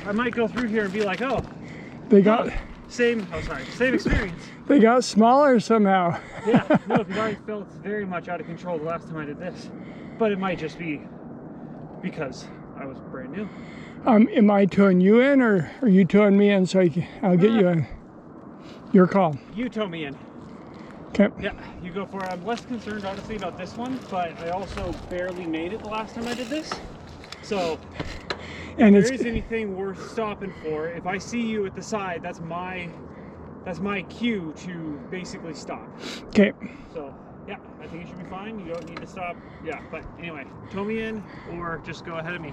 I might go through here and be like, oh, They got same experience. they got smaller somehow. Yeah, no, because I felt very much out of control the last time I did this. But it might just be because I was brand new. Am I towing you in, or are you towing me in so I'll get you in? Your call. You tow me in. Okay. Yeah, you go for it. I'm less concerned, honestly, about this one, but I also barely made it the last time I did this. So, And if there is anything worth stopping for, if I see you at the side, that's my cue to basically stop. okay. So, yeah, I think you should be fine. You don't need to stop. Yeah, but anyway, tow me in or just go ahead of me.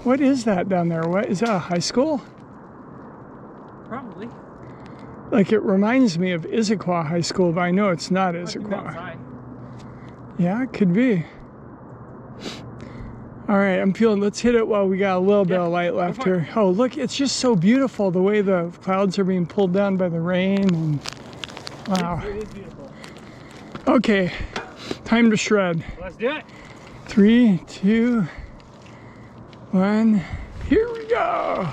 What is that down there? What is that, a high school? Probably. Like, it reminds me of Issaquah High School, but I know it's not Might be Issaquah. outside. Yeah, it could be. All right, let's hit it while we got a little bit of light left here. Oh, look, it's just so beautiful the way the clouds are being pulled down by the rain. And wow. It is beautiful. Okay, time to shred. Let's do it. 3, 2, 1, here we go.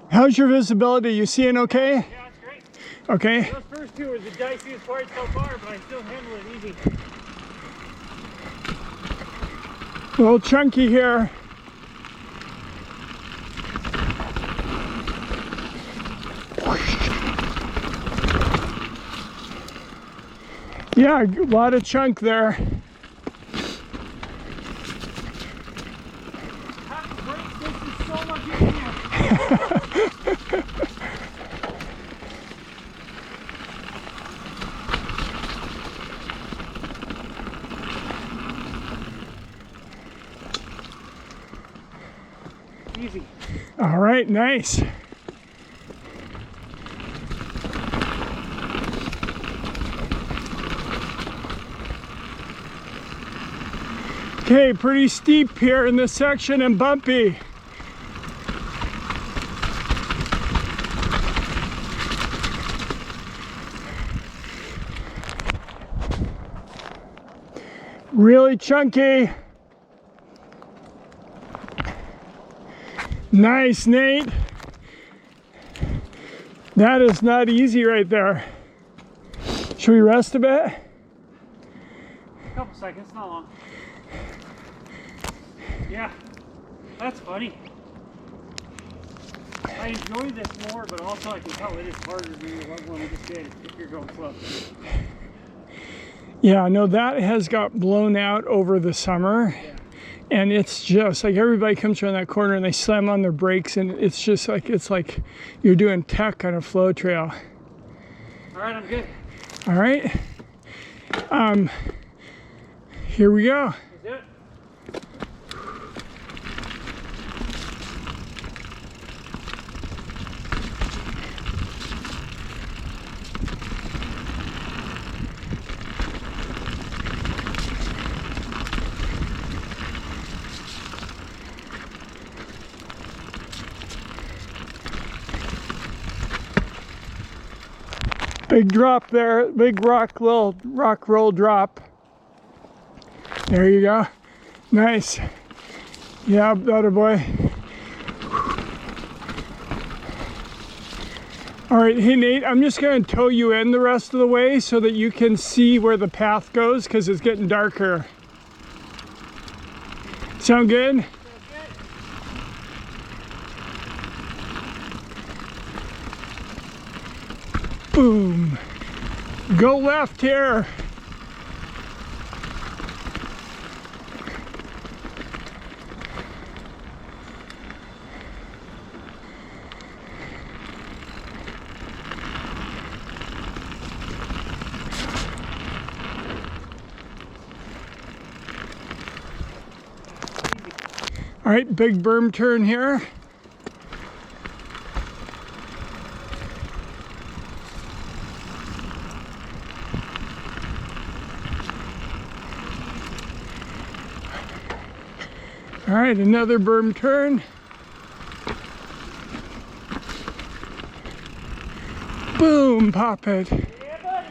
How's your visibility? You seeing okay? Yeah, that's great. Okay. Those first two were the diciest part so far, but I still handle it easy. A little chunky here. Yeah, a lot of chunk there. Having brakes, this is so much easier. Easy. All right, nice. Okay, pretty steep here in this section and bumpy. Really chunky. Nice, Nate. That is not easy right there. Should we rest a bit? A couple seconds, not long. Yeah, that's funny. I enjoy this more, but also I can tell it is harder than the one we just did if you're going slow. Yeah, no, that has got blown out over the summer. Yeah. And it's just like everybody comes around that corner and they slam on their brakes, and it's just like you're doing tech on a flow trail. All right, I'm good. All right. Here we go. Let's do it. Big drop there, big little rock roll drop. There you go. Nice. Yeah, better boy. All right, hey Nate, I'm just gonna tow you in the rest of the way so that you can see where the path goes because it's getting darker. Sound good? Boom. Go left here. All right, big berm turn here. All right, another berm turn. Boom, pop it. Yeah, buddy.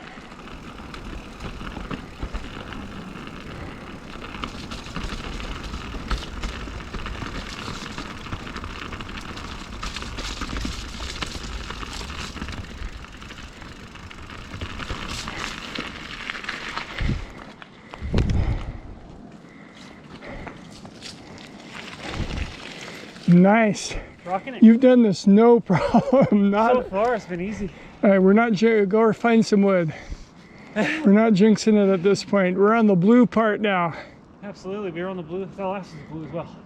Nice. Rocking it. You've done this no problem. So Not. far, it's been easy. All right, we're not. Go find some wood. We're not jinxing it at this point. We're on the blue part now. Absolutely. We were on the blue. The last is blue as well.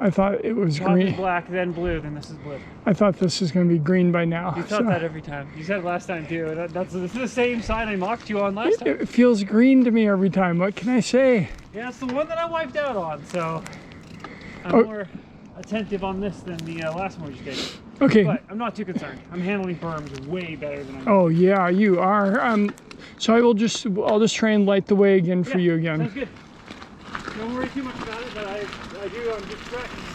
I thought it was Top is green. black, then blue, then this is blue. I thought this was going to be green by now. You thought that every time. You said last time too. That's the same sign I mocked you on last time. It feels green to me every time. What can I say? Yeah, it's the one that I wiped out on, so I'm Oh. more attentive on this than the last one we just did. Okay. But I'm not too concerned. I'm handling berms way better than I'm. Oh yeah, you are. So I'll just try and light the way again for you again. Sounds good. Don't worry too much about it, but I do. I'm just practicing.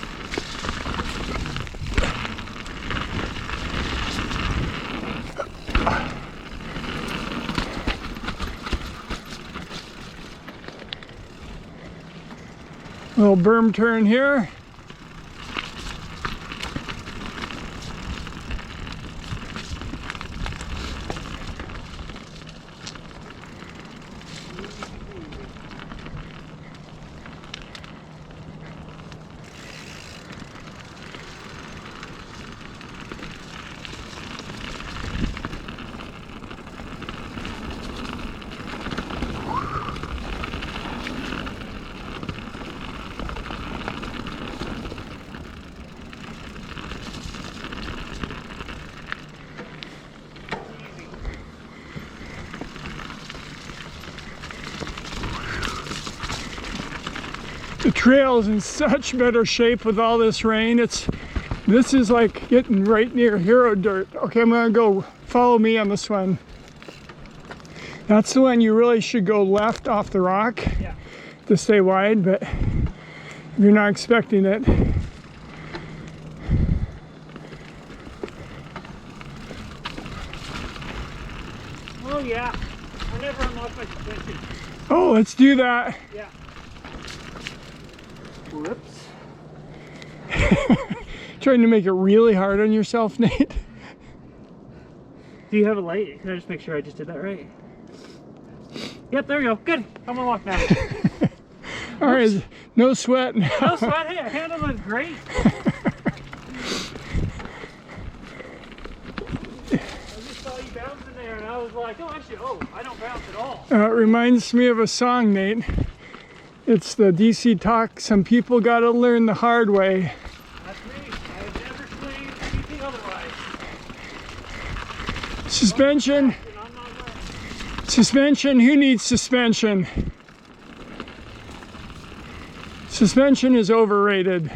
Little berm turn here. The trail is in such better shape with all this rain. This is like getting right near hero dirt. Okay, I'm gonna go follow me on this one. That's the one you really should go left off the rock Yeah. to stay wide, but if you're not expecting it. Oh yeah. I never unlocked my suspension. Oh, let's do that. Yeah. Whoops. Trying to make it really hard on yourself, Nate. Do you have a light? Can I just make sure I just did that right? Yep, there we go. Good. I'm unlocked now. All right, no sweat now. No sweat. Hey, I handled it great. I just saw you bouncing there, and I was like, oh, I don't bounce at all. It reminds me of a song, Nate. It's the DC Talk, some people gotta learn the hard way. That's me. I have never claimed anything otherwise. Suspension, And I'm not right. suspension, who needs suspension? Suspension is overrated.